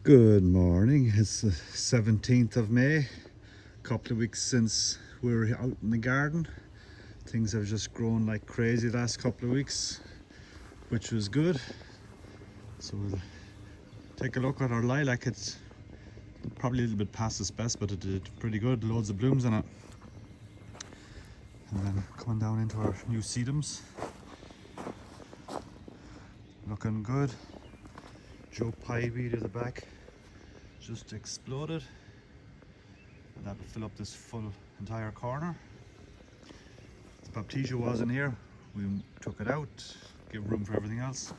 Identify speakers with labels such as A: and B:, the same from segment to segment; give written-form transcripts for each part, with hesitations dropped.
A: Good morning. It's the 17th of May. A couple of weeks since we were out in the garden. Things have just grown like crazy the last couple of weeks, which was good. So we'll take a look at our lilac. It's probably a little bit past its best, but it did pretty good. Loads of blooms in it. And then coming down into our new sedums. Looking good. Joe Pye weed at the back just exploded, and that will fill up this full entire corner. The baptisia was in here, we took it out, give room for everything else.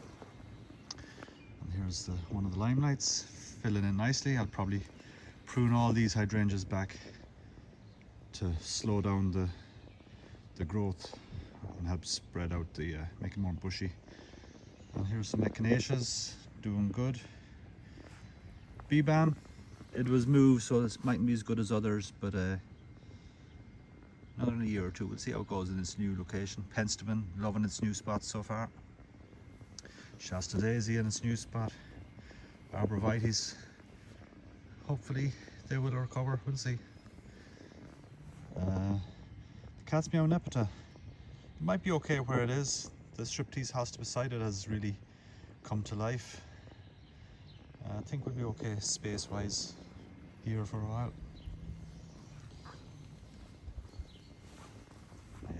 A: And here's one of the limelights filling in nicely. I'll probably prune all these hydrangeas back to slow down the growth and help spread out make it more bushy. And here's some echinaceas doing good. Bee balm, it was moved, so this mightn't be as good as others, but another in a year or two we'll see how it goes in its new location. Penstemon, loving its new spot so far. Shasta daisy in its new spot. Arborvitaes, hopefully they will recover, we'll see. The cat's meow nepeta, it might be okay where it is. The striptease hosta beside it has really come to life. I think we'll be okay space wise here for a while.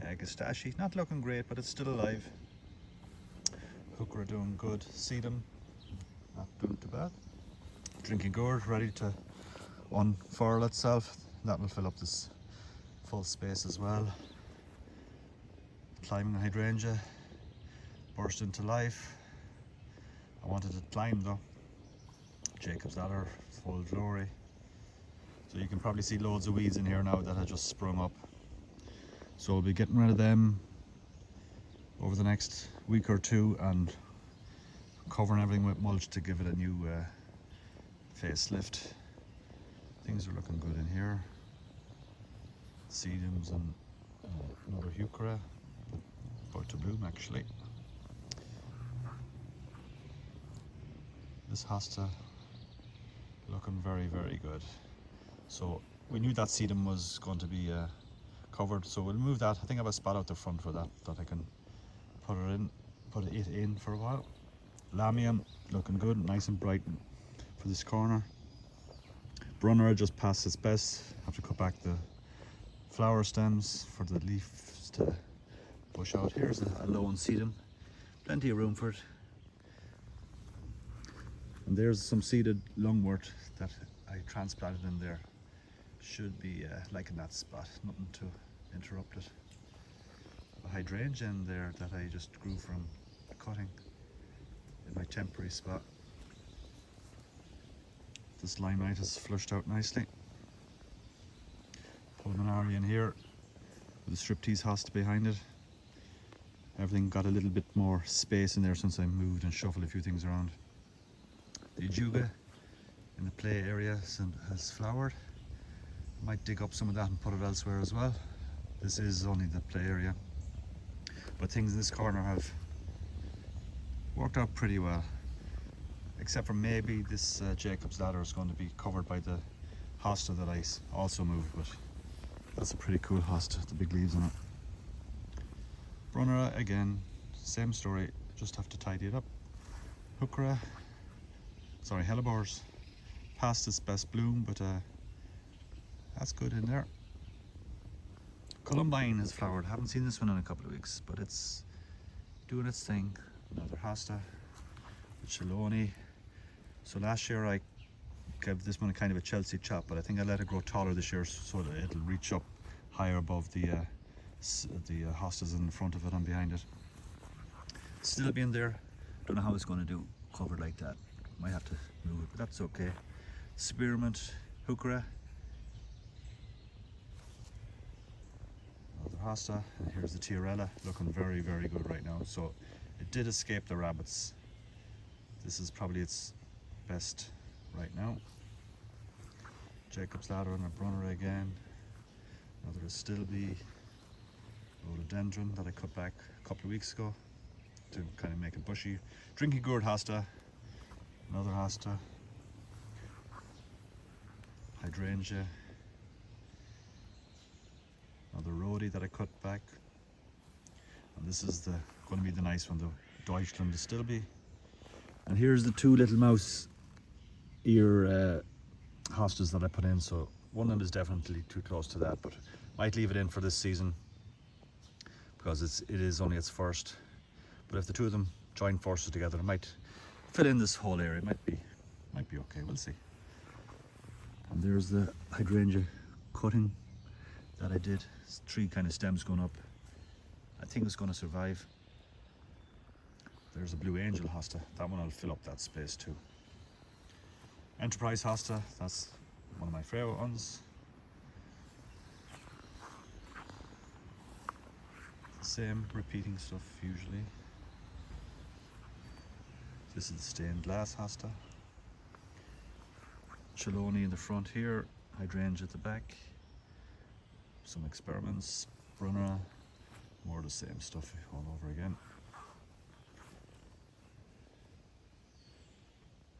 A: Yeah, Agastache, not looking great, but it's still alive. Hooker doing good. Sedum, not doing too bad. Drinking gourd ready to unfurl itself. That will fill up this full space as well. Climbing hydrangea burst into life. I wanted it climbed though. Jacob's ladder, full glory. So you can probably see loads of weeds in here now that have just sprung up. So we'll be getting rid of them over the next week or two and covering everything with mulch to give it a new facelift. Things are looking good in here. Sedums and another heuchera, about to bloom actually. This hosta looking very, very good. So we knew that sedum was going to be covered, so we'll move that. I think I have a spot out the front for that I can put it in for a while. Lamium looking good, nice and bright for this corner. Brunner just past its best. Have to cut back the flower stems for the leaves to bush out. Here's a lone sedum, plenty of room for it. And there's some seeded lungwort that I transplanted in there. Should be liking that spot, nothing to interrupt it. A hydrangea in there that I just grew from a cutting in my temporary spot. This limelight is flushed out nicely. Pulmonary in here with the striptease hosta behind it. Everything got a little bit more space in there since I moved and shuffled a few things around. The ajuga in the play area has flowered. Might dig up some of that and put it elsewhere as well. This is only the play area, but things in this corner have worked out pretty well, except for maybe this Jacob's ladder is going to be covered by the hosta that I also moved, but that's a pretty cool hosta, the big leaves on it. Brunera again, same story, just have to tidy it up. Heuchera, sorry, hellebores, past its best bloom, but that's good in there. Columbine has flowered. Haven't seen this one in a couple of weeks, but it's doing its thing. Another hosta, Chelone. So last year I gave this one a kind of a Chelsea chop, but I think I let it grow taller this year so that it'll reach up higher above the hostas in front of it and behind it. Still being there. Don't know how it's going to do covered like that. Might have to move it, but that's okay. Spearmint, heuchera. Another hosta, and here's the tiarella, looking very, very good right now. So it did escape the rabbits. This is probably its best right now. Jacob's ladder and a brunner again. Another astilbe, rhododendron that I cut back a couple of weeks ago to kind of make it bushy. Drinking gourd hosta, another hosta. hydrangea, another rhodie that I cut back, and this is going to be the nice one, the Deutschland Distilby. And here's the two little mouse ear hostas that I put in. So one of them is definitely too close to that, but might leave it in for this season because it is only its first. But if the two of them join forces together, it might fill in this whole area. It might be okay. We'll see. And there's the hydrangea cutting that I did. It's 3 kind of stems going up. I think it's going to survive. There's a blue angel hosta. That one will fill up that space too. Enterprise hosta, that's one of my favorite ones. Same repeating stuff usually. This is the stained glass hosta. Chelone in the front here, hydrangea at the back. Some experiments, Brunner, more of the same stuff all over again.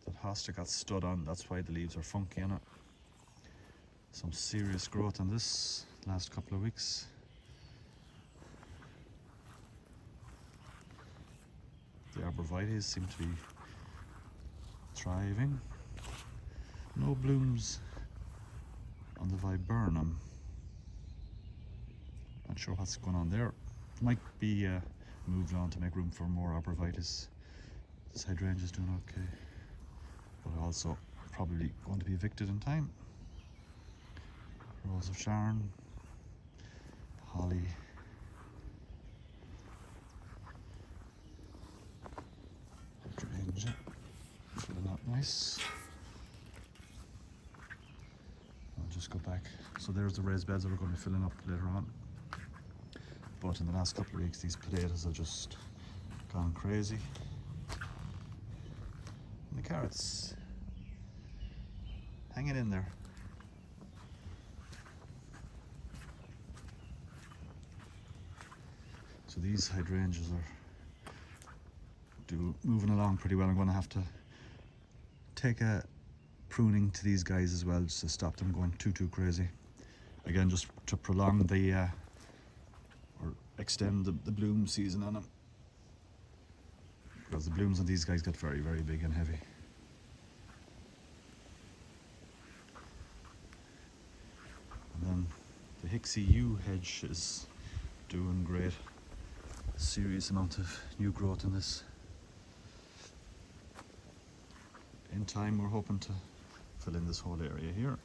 A: That hosta got stud on, that's why the leaves are funky on it. Some serious growth on this last couple of weeks. The arborvitaes seem to be thriving. No blooms on the viburnum. Not sure what's going on there. Might be moved on to make room for more arborvitaes. This hydrangea is doing okay, but also probably going to be evicted in time. Rose of Sharon, holly, hydrangea, filling up nice. I'll just go back. So there's the raised beds that we're going to be filling up later on. But in the last couple of weeks, these potatoes have just gone crazy. And the carrots, hanging in there. So these hydrangeas are moving along pretty well. I'm going to have to take a pruning to these guys as well, just to stop them going too crazy. Again, just to prolong the or extend the bloom season on them, because the blooms on these guys get very big and heavy. And then the Hixie yew hedge is doing great. Serious amount of new growth in this. In time, we're hoping to fill in this whole area here.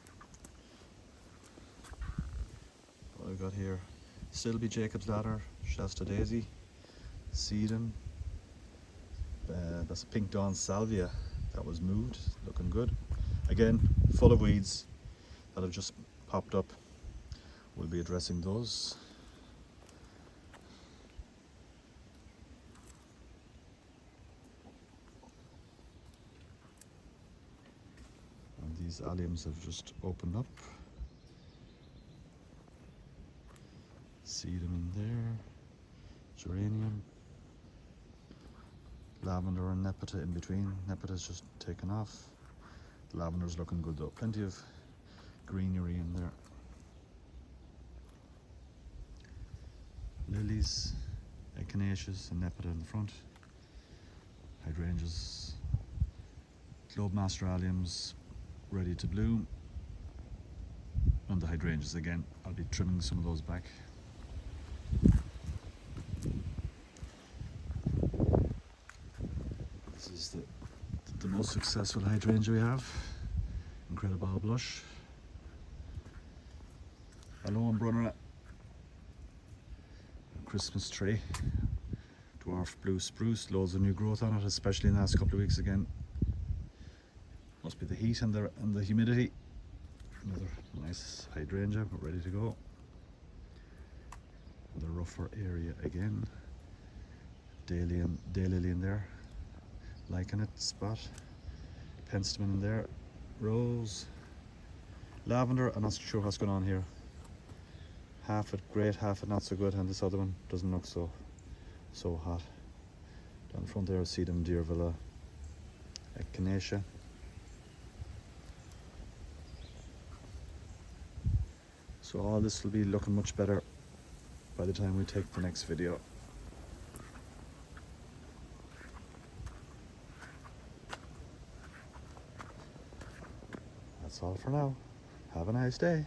A: What I've got here, Stilby Jacob's Ladder, Shasta Daisy, Sedum. That's a Pink Dawn Salvia that was moved, looking good. Again, full of weeds that have just popped up. We'll be addressing those. These alliums have just opened up. See them in there. Geranium. Lavender and Nepeta in between. Nepeta's just taken off. The lavender's looking good though. Plenty of greenery in there. Lilies, echinaceas and Nepeta in the front. Hydrangeas. Globemaster alliums ready to bloom, and the hydrangeas again, I'll be trimming some of those back. This is the most successful hydrangea we have, Incredible Blush. Hello, Brunner. Christmas tree, dwarf blue spruce, loads of new growth on it, especially in the last couple of weeks again. Must be the heat and the humidity. Another nice hydrangea, but ready to go. The rougher area again. Daylily in there. Liking it spot. Penstemon in there. Rose. Lavender, I'm not sure what's going on here. Half it great, half it not so good, and this other one doesn't look so hot. Down the front there, Sedum Deer Villa. Echinacea. So all this will be looking much better by the time we take the next video. That's all for now. Have a nice day.